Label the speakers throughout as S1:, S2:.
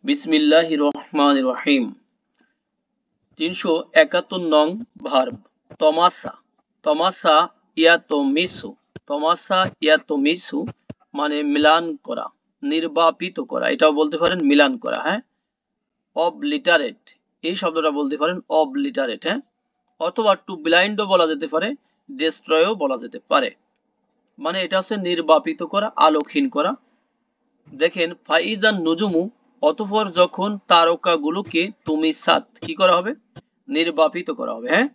S1: বিসমিল্লাহির রহমানির রহিম। ৩৭১ নং ভার্ব তমাসা। তমাসা ইয়াতমিসু। তমাসা ইয়াতমিসু মানে মিলান করা, নির্বাপিত করা, এটাও বলতে পারেন মিলান করা। হ্যাঁ, অবলিটারেট, এই শব্দটা বলতে পারেন অবলিটারেট। হ্যাঁ, অথবা টু ব্লাইন্ডও বলা যেতে পারে, ডেস্ট্রয়ও বলা যেতে পারে। মানে এটা হচ্ছে নির্বাপিত করা, আলোকহীন করা। দেখেন ফাইজান নুজুমু, অতঃপর যখন তারকাগুলোকে তুমি সাত কি করা হবে, নির্বাপিত করা হবে। হ্যাঁ,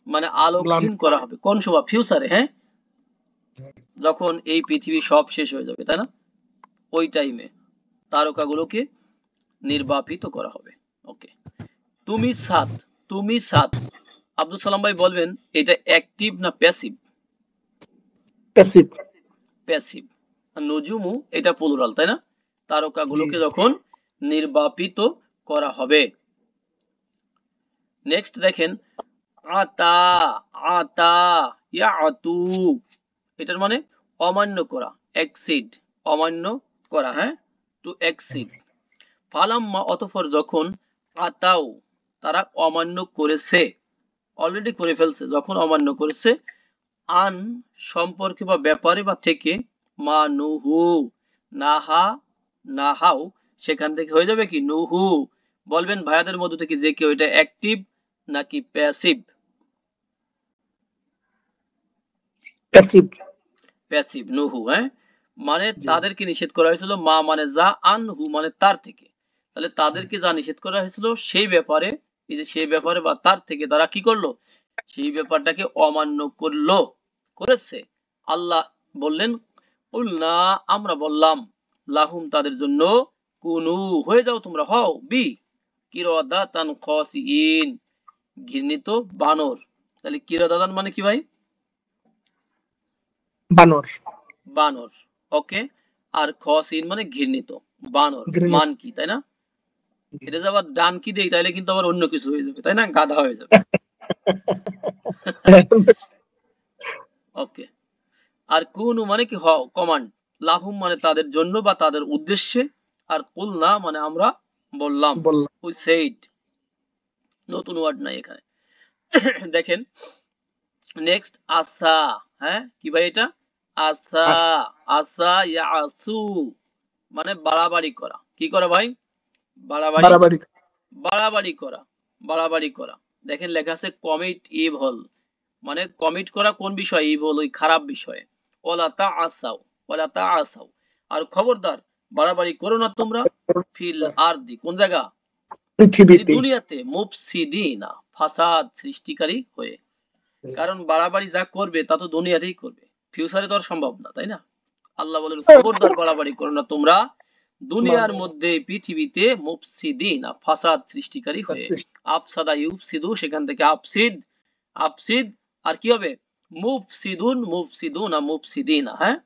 S1: মানে আলোকহীন করা হবে। কোন সময়? ফিউচারে। হ্যাঁ, যখন এই পৃথিবী সব শেষ হয়ে যাবে, তাই না, ওই টাইমে তারকাগুলোকে নির্বাপিত করা হবে। ওকে, তুমি সাত। তুমি সাত, আব্দুল সালাম ভাই বলবেন এটা অ্যাক্টিভ না প্যাসিভ?
S2: প্যাসিভ।
S1: প্যাসিভ। নুজুমু এটা প্লুরাল, তাই না, তারকাগুলোকে যখন নির্বাপিত করা হবে। নেক্সট দেখেন আতা। আতা ইয়াতু, এটার মানে অমান্য করা, এক্সিড, অমান্য করা। হ্যাঁ, টু এক্সিড। ফালাম্মা, অতঃপর যখন, আতাও তারা অমান্য করেছে, অলরেডি করে ফেলছে, যখন অমান্য করেছে, আন সম্পর্কে বা ব্যাপারে বা থেকে, মা নুহু নাহা নাহাও সেখান থেকে হয়ে যাবে কি নুহু। বলবেন ভাইয়াদের মধ্যে থেকে যে কেউ এটা অ্যাক্টিভ নাকি প্যাসিভ?
S2: প্যাসিভ।
S1: প্যাসিভ, নুহু। হ্যাঁ, মানে তাদেরকে নিষেধ করা হয়েছিল, মা মানে যা, আনহু মানে তার থেকে। তাহলে তাদেরকে যা নিষেধ করা হয়েছিল সেই ব্যাপারে, এই যে সেই ব্যাপারে বা তার থেকে তারা কি করলো, সেই ব্যাপারটাকে অমান্য করলো, করেছে। আল্লাহ বললেন উলনা, আমরা বললাম, লাহুম তাদের জন্য, কুনু হয়ে যাও তোমরা, হও, বি কিরাদাতান খাসিইন ঘৃণিত বানর। তাহলে কিরাদাতান মানে কি ভাই?
S2: বানর।
S1: বানর। ওকে, আর খাসিইন মানে ঘৃণিত বানর। মান কি, তাই না? এটা যে আবার ডান কি দেই তাহলে কিন্তু আবার অন্য কিছু হয়ে যাবে, তাই না, গাধা হয়ে যাবে। ওকে, আর কুনু মানে কি, হও, কমান্ড। লাহুম মানে তাদের জন্য বা তাদের উদ্দেশ্যে। আর কুলনা মানে আমরা বললাম, উই সেইড। নতুন ওয়ার্ড নাই এখানে। দেখেন নেক্সট আসা। হ্যাঁ, কি ভাই এটা? আসা। আসা ইয়াসু মানে বাড়াবাড়ি করা। কি করা ভাই? বাড়াবাড়ি, বাড়াবাড়ি করা, বাড়াবাড়ি করা। দেখেন লেখা আছে কমিট ইভল, মানে কমিট করা কোন বিষয়? ইভল, ওই খারাপ বিষয়ে। ওয়ালা তাআসাউ, ওয়ালা তাআসাউ, আর খবরদার বাড়াবাড়ি করো না তোমরা, ফিল আরদি কোন জায়গা? পৃথিবীতে, দুনিয়াতে, মুফসিদিনা ফাসাদ সৃষ্টিকারী হয়ে। কারণ বাড়াবাড়ি যা করবে তা তো দুনিয়াতেই করবে, ফিউচারে তো আর সম্ভব না, তাই না? আল্লাহ বলেন খবরদার বাড়াবাড়ি করো না তোমরা দুনিয়ার মধ্যে, পৃথিবীতে, মুফসিদিনা ফাসাদ সৃষ্টিকারী হয়ে। আফসাদা ইউফসিদু, সেখান থেকে আফসিদ, আফসিদ, আর কি হবে? মুফসিদুন, মুফসিদুনা, মুফসিদিনা। হ্যাঁ,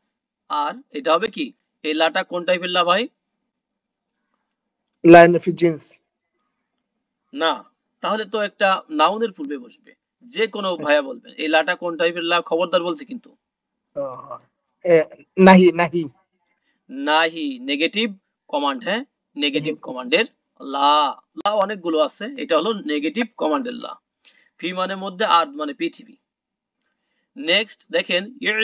S1: আর এটা হবে কি, এই লাটা কোন টাইপের লা ভাই?
S2: লাইন অফ জিন্স
S1: না, তাহলে তো একটা নাউনের পূর্বে বসবে। যে কোনো ভাইয়া বলবেন এই লাটা কোন টাইপের লা, খবরদার বলছে কিন্তু।
S2: নাহি। নাহি,
S1: নাহি নেগেটিভ কমান্ড। হ্যাঁ, নেগেটিভ কমান্ডের লা। লা অনেকগুলো আছে, এটা হলো নেগেটিভ কমান্ডের লা। ফি মানে মধ্যে, আর্দ মানে পৃথিবী। নেক্সট দেখেন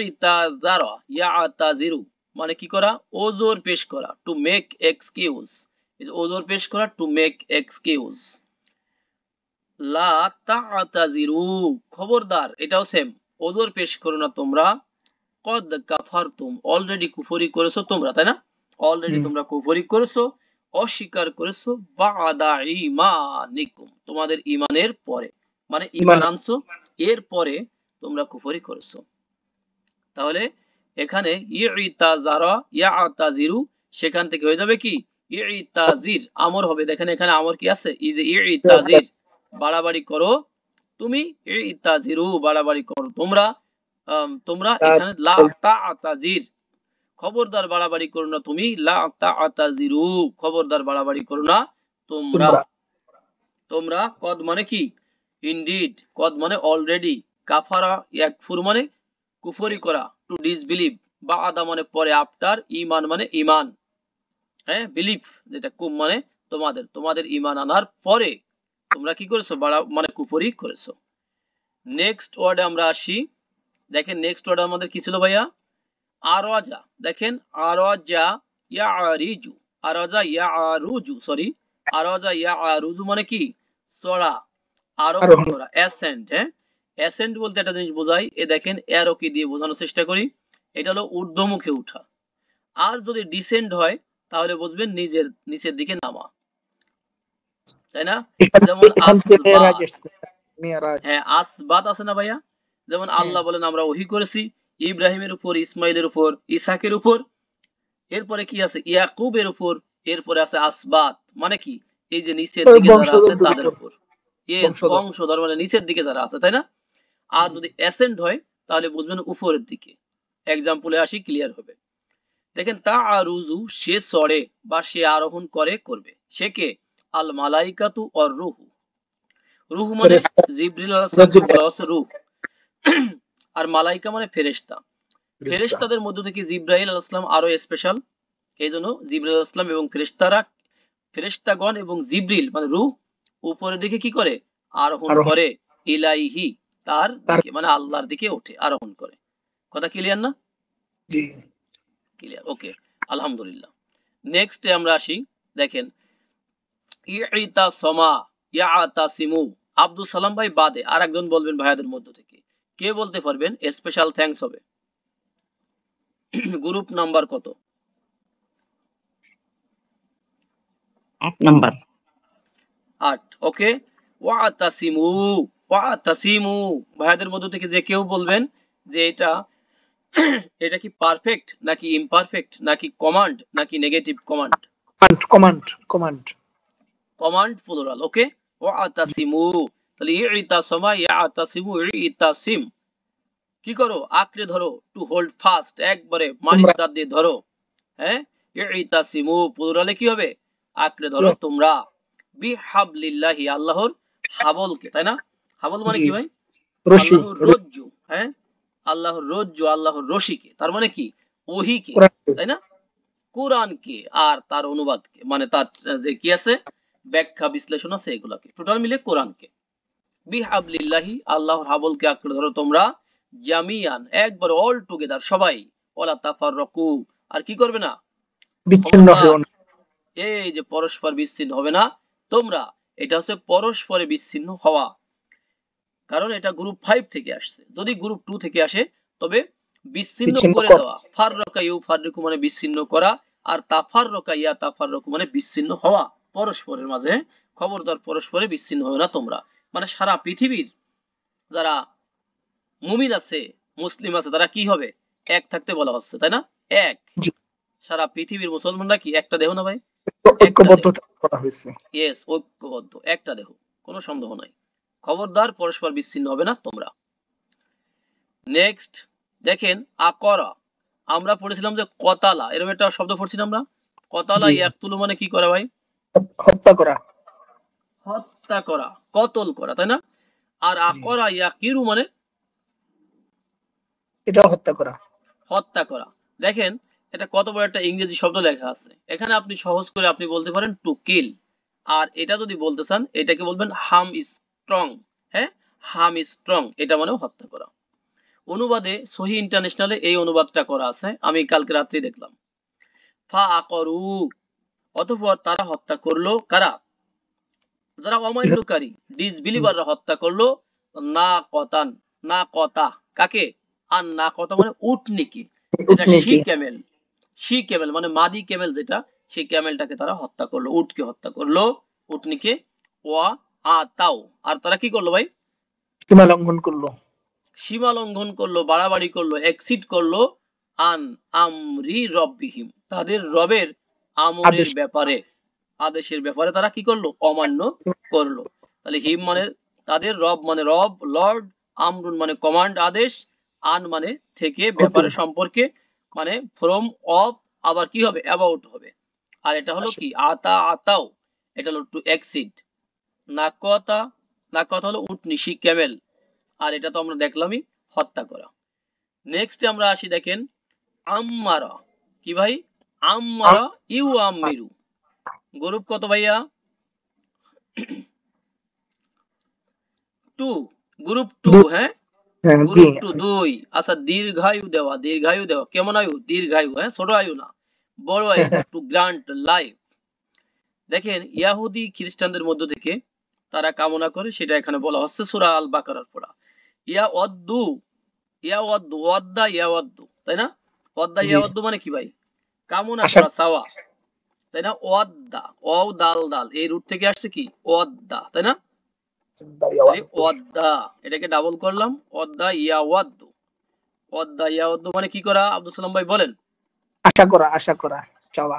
S1: ইতাযারা, ইয়াতাযিরু মানে কি করা? ওজোর পেশ করা, টু মেক এক্সকিউজ। এই যে ওজোর পেশ করা, টু মেক এক্সকিউজ। লা তা'তাযিরু খবরদার, এটাও সেম, ওজোর পেশ করো না তোমরা। কদ কাফারতুম অলরেডি কুফরি করেছো তোমরা, তাই না? অলরেডি তোমরা কুফরি করেছো, অস্বীকার করেছো, বাদা ঈমানিকুম তোমাদের ঈমানের পরে, মানে ঈমান আনছো এর পরে তোমরা কুফরি করেছো। তাহলে এখানে ইতাযারা ইয়াতাযিরু সেখান থেকে হয়ে যাবে কি ইতাযির, আমর হবে। দেখেন এখানে আমর কি আছে, এই যে ইতাযির বাড়াবাড়ি করো তুমি, ইতাযিরু বাড়াবাড়ি করো তোমরা, তোমরা। এখানে লা তা'তাযির খবরদার বাড়াবাড়ি করো না তুমি, লা তা'তাযিরু খবরদার বাড়াবাড়ি করো না তোমরা। তোমরা কদ মানে কি ইনডিড, কদ মানে অলরেডি, কাফারা ইয়াকফুর মানে কুফরি করা, টু ডিসবিলিভ, বাদা মানে পরে, আফটার, ঈমান মানে ঈমান। হ্যাঁ, বিলিভ যেটা কুম মানে তোমাদের তোমাদের ঈমান আনার পরে তোমরা কি করেছো মানে কুফরি করেছো। নেক্সট ওয়ার্ডে আমরা আসি। দেখেন নেক্সট ওয়ার্ড আমাদের কি ছিল ভাইয়া? আরাজা। দেখেন আরাজা ইয়ারিজু, আরাজা ইয়ারুজু, সরি, আরাজা ইয়ারুজু মানে কি? চড়া, আরোহণ
S2: আরোহণ।
S1: করা, অ্যাসেন্ট। হ্যাঁ, অ্যাসেন্ট বলতে একটা জিনিস বোঝায়, এ দেখেন অ্যারো কি দিয়ে বোঝানোর চেষ্টা করি, এটা হলো ঊর্ধ্বমুখে উঠা। আর যদি ডিসেন্ড হয় তাহলে বুঝবেন নিচের দিকে নামা, তাই না? যেমন
S2: এখান থেকে মেরাজ
S1: আসবাত।
S2: এসছে, মেরাজ।
S1: হ্যাঁ, আসবাত আছে না ভাইয়া? যেমন
S2: হ্যাঁ,
S1: আল্লাহ বলেন আমরা ওহী করেছি ইব্রাহিমের উপর, ইসমাইলের উপর, ইসাকের উপর। এরপরে কি আছে? ইয়াকুবের উপর। এরপরে আছে আসবাত, মানে কি? এই যে নিচের দিকে যারা আছে
S2: বংশধরদের
S1: তাদের
S2: উপর,
S1: উপর। ইয়েস,
S2: বংশধর।
S1: বংশধর মানে নিচের দিকে যারা আছে, তাই না? আর
S2: জি,
S1: যদি অ্যাসেন্ড হয় তাহলে বুঝবেন উপরের দিকে। এক্সাম্পলে আসি, ক্লিয়ার হবে। দেখেন তা আরুজু, সে চড়ে বা সে আরোহণ করে, করবে। সে কে? আল মালাইকাতু অর রুহু। রুহ মানে
S2: ফেরেশতা,
S1: জিবরিল আলাইহিস সালামকে
S2: মুনাজ্জিল
S1: বলা হচ্ছে রূহ। আর মালাইকা মানে ফেরেশতা।
S2: ফেরেশতা।
S1: ফেরেশতাদের মধ্য থেকে জিবরাইল আলাইহিস সালাম আরো স্পেশাল। এই জন্য জিবরাইল আলাইহিস সালাম এবং ফেরেশতারা, ফেরেশতাগণ এবং জিবরিল মানে রূহ উপরের দিকে কি করে? আরোহণ
S2: আরোহণ।
S1: করে। ইলাইহি, তার
S2: তার,
S1: দিকে মানে আল্লাহর দিকে ওঠে, আরোহণ করে। কথা ক্লিয়ার না?
S2: জি,
S1: ক্লিয়ার, ওকে, আলহামদুলিল্লাহ। নেক্সটে আমরা আসি। দেখেন ইতাসমা, ইয়াতাসিমু, আব্দুল সালাম ভাই বাদে আর একজন বলবেন ভাইয়াদের মধ্য থেকে। কে বলতে পারবেন? স্পেশাল থ্যাঙ্কস হবে। গ্রুপ নাম্বার কত?
S3: 8 নাম্বার।
S1: 8, ওকে। ওয়াতাসিমু, ওয়াতাসিমু, ভাইয়াদের মধ্য থেকে যে কেউ বলবেন যে এটা এটা কি পারফেক্ট নাকি ইমপারফেক্ট নাকি কমান্ড নাকি negative command?
S2: Command, command.
S1: Command plural, okay. ওয়াতাসিমু, তাহলে ইতাসমা ইয়াতাসিমু, ইতাসিম, কি করো? আঁকড়ে ধরো, টু হোল্ড ফাস্ট, একবারে মানিক
S2: তোমরা
S1: দাঁত দিয়ে ধরো। হ্যাঁ, ইতাসিমু প্লুরালে কি হবে? আঁকড়ে
S2: কি
S1: ধরো
S2: হবে?
S1: তোমরা। বিহাবলিল্লাহি, আল্লাহর হাবলকে, তাই না? হাবল মানে
S2: জি,
S1: কি ভাই?
S2: রশি,
S1: আল্লাহর রজ্জু। হ্যাঁ, আল্লাহর রজ্জু, আল্লাহর রশিকে, তার মানে কি? ওহিকে,
S2: কোরআন।
S1: তাই না? কোরআনকে আর তার অনুবাদকে, মানে তার যে কি আছে, ব্যাখ্যা বিশ্লেষণ আছে, এগুলাকে টোটাল মিলে কোরআনকে। বিহাবলিল্লাহি, আল্লাহর হাবলকে আঁকড়ে ধরো তোমরা। জামিয়ান, একবার অল টুগেদার, সবাই। ওয়ালা তাফাররাকু, আর কি করবে না?
S2: বিচ্ছিন্ন
S1: খবরদার,
S2: হয়েও না।
S1: এই যে পরস্পর বিচ্ছিন্ন হবে না তোমরা, এটা হচ্ছে পরস্পরে বিচ্ছিন্ন হওয়া। কারণ এটা গ্রুপ 5 থেকে আসছে। যদি গ্রুপ 2 থেকে আসে তবে বিচ্ছিন্ন
S2: বিচ্ছিন্ন
S1: করে
S2: কর।
S1: দেওয়া। ফাররাকা ইউফাররিকু মানে বিচ্ছিন্ন করা, আর তাফাররাকা ইয়াতাফাররাকু মানে বিচ্ছিন্ন হওয়া পরস্পরের মাঝে। খবরদার পরস্পরে বিচ্ছিন্ন হবে না তোমরা। মানে সারা পৃথিবীর যারা মুমিন আছে, মুসলিম আছে, তারা কি হবে? এক থাকতে বলা হচ্ছে, তাই না? এক।
S2: জি,
S1: সারা পৃথিবীর মুসলমানরা কি একটা দেহ না ভাই? একটা দেহ।
S2: ঐক্যবদ্ধতা করা হয়েছে।
S1: ইয়েস, ঐক্যবদ্ধ, একটা দেহ, কোনো সন্দেহ নাই। খবরদার পরস্পর বিচ্ছিন্ন হবে না তোমরা। নেক্সট দেখেন আকরা, আমরা পড়েছিলাম যে কতালা, এরকম একটা শব্দ পড়ছি না আমরা? কতালা
S2: জি,
S1: ইয়াকতুলু মানে কি করা ভাই?
S2: হত্যা করা।
S1: হত্যা করা, কতল করা, তাই না? আর
S2: জি,
S1: আকরা ইয়াকিরু মানে
S2: এটাও হত্যা করা।
S1: হত্যা করা। দেখেন এটা কত বড় একটা ইংরেজি শব্দ লেখা আছে এখানে। আপনি সহজ করে আপনি বলতে পারেন টু কিল। আর এটা যদি বলতে চান এটাকে বলবেন হার্ম ইজ স্ট্রং। হ্যাঁ, হার্ম ইজ স্ট্রং, এটা মানে হত্যা করা। অনুবাদে সহি ইন্টারন্যাশনালে এই অনুবাদটা করা আছে, আমি কালকে রাত্রে দেখলাম। ফা আকরু, অতঃপর তারা হত্যা করলো, কারা? যারা অমান্যকারী, ডিসবিলিভাররা হত্যা করলো। না কতান, না কতা, কাকে? আর না কতা মানে উটনিকে, যেটা শি
S2: উটনীকে।
S1: ক্যামেল। শি ক্যামেল মানে মাদি ক্যামেল, যেটা সেই ক্যামেলটাকে তারা হত্যা করলো, উটকে হত্যা করলো, উটনিকে। ওয়া আতাও, আর তারা কি করলো ভাই?
S2: সীমা লঙ্ঘন করলো।
S1: সীমা লঙ্ঘন করলো, বাড়াবাড়ি করলো, এক্সিড করলো। আন আমরি রব্বিহিম, তাদের রবের আমরের
S2: আদেশ।
S1: ব্যাপারে, আদেশের ব্যাপারে তারা কি করলো? অমান্য করলো। তাহলে হিম মানে তাদের, রব মানে রব, লর্ড, আমরুন মানে কমান্ড, আদেশ, আন মানে থেকে,
S2: হতে।
S1: ব্যাপারে, সম্পর্কে, মানে ফ্রম, অফ, আবার কি হবে? অ্যাবাউট হবে। আর এটা হলো কি? আতা আতাও, এটা হলো টু এক্সিড। নাকতা, নাকতা হলো উটনি, শি ক্যামেল। আর এটা তো আমরা দেখলামই, হত্যা করা। নেক্সট আমরা আসি, দেখেন আম্মারা, কি ভাই? আম্মারা ইউ আম্মিরু, গ্রুপ কত ভাইয়া? 2, গ্রুপ 2। হ্যাঁ,
S2: হ্যাঁ জি
S1: গ্রুপ 2 2। আচ্ছা, দীর্ঘায়ু দেওয়া, দীর্ঘায়ু দেওয়া, কেমন আয়ু? দীর্ঘায়ু, হ্যাঁ, ছোট আয়ু না, বড় আয়ু, টু গ্রান্ট লাইফ। দেখেন, ইয়াহুদি খ্রিস্টানদের মধ্য থেকে তারা কামনা করে, সেটা এখানে বলা হচ্ছে সূরা আল বাকারার পড়া। ইয়া ওয়াদ্দু, ইয়া ওয়াদ্দু, ওয়াদ্দা ইয়া ওয়াদ্দু, তাই না? ওয়াদ্দা
S2: জি
S1: ইয়া ওয়াদ্দু মানে কি ভাই? কামনা
S2: আশা
S1: করা, চাওয়া, তাই না? ওয়াদ্দা, ওয়াও দাল দাল, এই রুট থেকে আসছে কি? ওয়াদ্দা, তাই না? তাহলে ওয়াদ্দা, এটাকে ডাবল করলাম, ওয়াদ্দা ইয়া ওয়াদ্দু। ওয়াদ্দা ইয়া ওয়াদ্দু মানে কি করা? আব্দুল সালাম ভাই বলেন।
S2: আশা করা চাওয়া।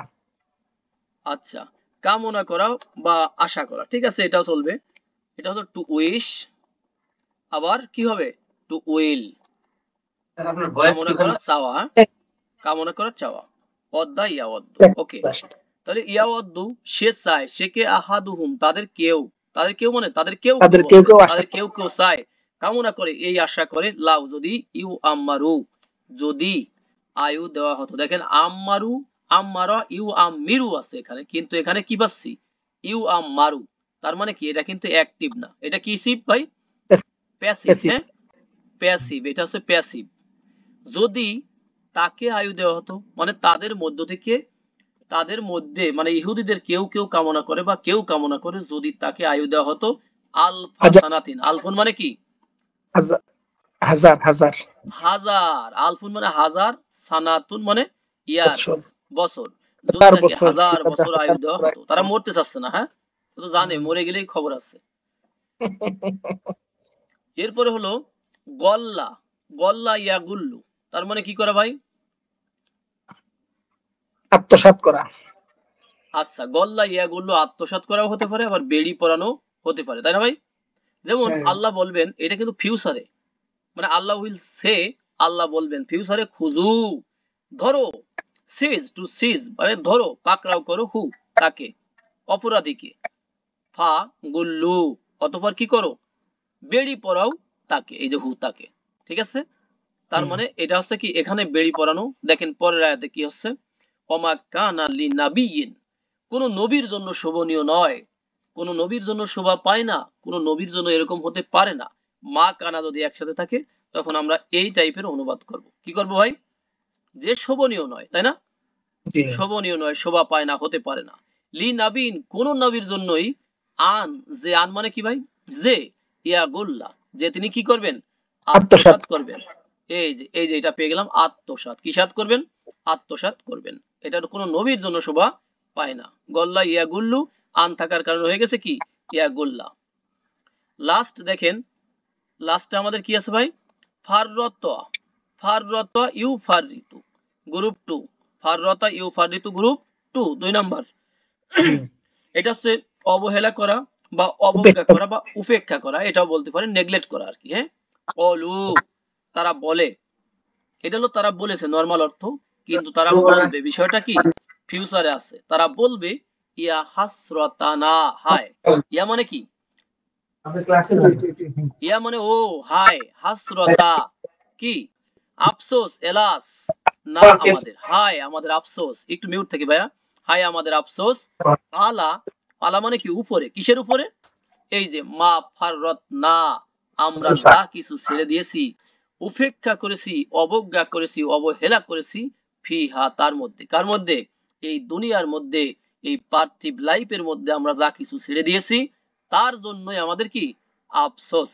S1: আচ্ছা, কামনা করা বা আশা করা, ঠিক আছে, এটাও চলবে। এটা হলো টু উইশ, আবার কি হবে? টু উইল, কামনা করা, চাওয়া, হ্যাঁ? কামনা করা, চাওয়া, ওয়াদ্দা ইয়া ওয়াদ্দু। ওকে, তাহলে ইয়া ওয়াদ্দু, সে চায়, সে কে, আহাদুহুম, তাদের কেউ, তাদের কেউ মানে তাদের কেউ কেউ
S2: তাদের কেউ
S1: বলতে,
S2: কেউ আশা
S1: তাদের কেউ কেউ চায়, কামনা করে, এই আশা করে, লাউ যদি, ইউ আম্মারু, যদি আয়ু দেওয়া হতো। দেখেন, আম্মারু, আম্মারা, ইউ আম্মিরু আছে এখানে, কিন্তু এখানে কি পাচ্ছি? ইউ আম্মারু। তার মানে কি? এটা কিন্তু অ্যাক্টিভ না, এটা কি সিভ ভাই? Passive,
S2: passive.
S1: হ্যাঁ, প্যাসিভ, এটা হচ্ছে প্যাসিভ। যদি তাকে আয়ু দেওয়া হতো, মানে তাদের মধ্য থেকে, তাদের মধ্যে মানে ইহুদিদের কেউ কেউ কামনা করে বা কেউ কামনা করে, যদি তাকে আয়ু দেওয়া হতো, আলফা
S2: হাজার
S1: সানাতিন, আলফুন মানে কি?
S2: হাজার হাজার হাজার
S1: হাজার, আলফুন মানে হাজার, সানাতুন মানে ইয়ার্স,
S2: বছর।
S1: বছর। যদি
S2: হাজার
S1: তাকে
S2: বছর
S1: হাজার
S2: হাজার
S1: বছর আয়ু
S2: হাজার
S1: দেওয়া
S2: বছর
S1: হতো, তারা মরতে চাচ্ছে না, হ্যাঁ, তো জানে মরে গেলেই খবর আছে। এরপরে হলো গল্লা, গল্লা ইয়া গুল্লু, তার মানে কি করা ভাই?
S2: আত্মসাৎ করা।
S1: আচ্ছা, গল্লা ইয়া গুল্লু আত্মসাৎ করাও হতে পারে, আবার বেড়ি পরানো হতে পারে, তাই না ভাই? যেমন
S2: হ্যাঁ
S1: আল্লাহ বলবেন, এটা কিন্তু ফিউচারে, মানে আল্লাহ উইল সে, আল্লাহ বলবেন ফিউচারে, খুজু, ধরো, সিজ, টু সিজ মানে ধরো, পাকড়াও করো, হু, তাকে, অপরাধীকে, ফা গুল্লু, অতঃপর কি করো? বেড়ি পরাও তাকে, এই যে হু, তাকে, ঠিক আছে। তার মানে এটা হচ্ছে কি, এখানে বেড়ি পরানো। দেখেন পরের আয়াতে কি হচ্ছে? ওমা কানা লিনাবিয়িন, কোন নবীর জন্য শোভনীয় নয়, কোন নবীর জন্য শোভা পায় না, কোন নবীর জন্য এরকম হতে পারে না। মা কানা যদি একসাথে থাকে, তখন আমরা এই টাইপের অনুবাদ করব। কি করব ভাই? যে শোভনীয় নয়, তাই না?
S2: জি
S1: শোভনীয় নয়, শোভা পায় না, হতে পারে না। লি নাবিন, কোন নবীর জন্যই, আন, যে আন মানে কি ভাই? যে, ইয়া গোল্লা, যে তিনি কি করবেন?
S2: আত্মসাৎ।
S1: আত্মসাৎ করবেন। এই যে এটা পেয়ে গেলাম, আত্মসাৎ, কি সাৎ করবেন? আত্মসাৎ করবেন। এটা কোন নবীর জন্য শোভা পায় না। গল্লা ইয়া গুল্লু, আন থাকার কারণে হয়ে গেছে কি? ইয়া গোল্লা। লাস্ট দেখেন, লাস্টে আমাদের কি আছে ভাই? ফাররতা, ফাররতা ইউ ফাররিতু, গ্রুপ 2। ফাররতা ইউ ফাররিতু, গ্রুপ 2, 2 নাম্বার।
S2: জি
S1: এটা হচ্ছে অবহেলা করা বা অবজ্ঞা
S2: উপেক্ষা।
S1: করা বা উপেক্ষা করা, এটাও বলতে পারেন, নেগলেক্ট করা আর কি, হ্যাঁ। অলু, তারা বলে, এটা হলো তারা বলেছে নরমাল অর্থ, কিন্তু তারা বলবে, বিষয়টা কি? ফিউচারে আছে, তারা বলবে, ইয়া হাসরাতানা, হায়, ইয়া মানে কি? ইয়া মানে ও, হায়, হাসরতা কি? আফসোস, এলাস, না আমাদের, হায় আমাদের আফসোস, একটু মিউট থেকে ভাইয়া, হায় আমাদের আফসোস, আলা, আলা মানে কি? উপরে, কিসের উপরে? এই যে মা ফাররত না, আমরা যা কিছু ছেড়ে দিয়েছি, উপেক্ষা করেছি, অবজ্ঞা করেছি, অবহেলা করেছি, ফিহা, তার মধ্যে, কার মধ্যে? এই দুনিয়ার মধ্যে, এই পার্থিব লাইফের মধ্যে আমরা যা কিছু ছেড়ে দিয়েছি, তার জন্যই আমাদের কি? আফসোস,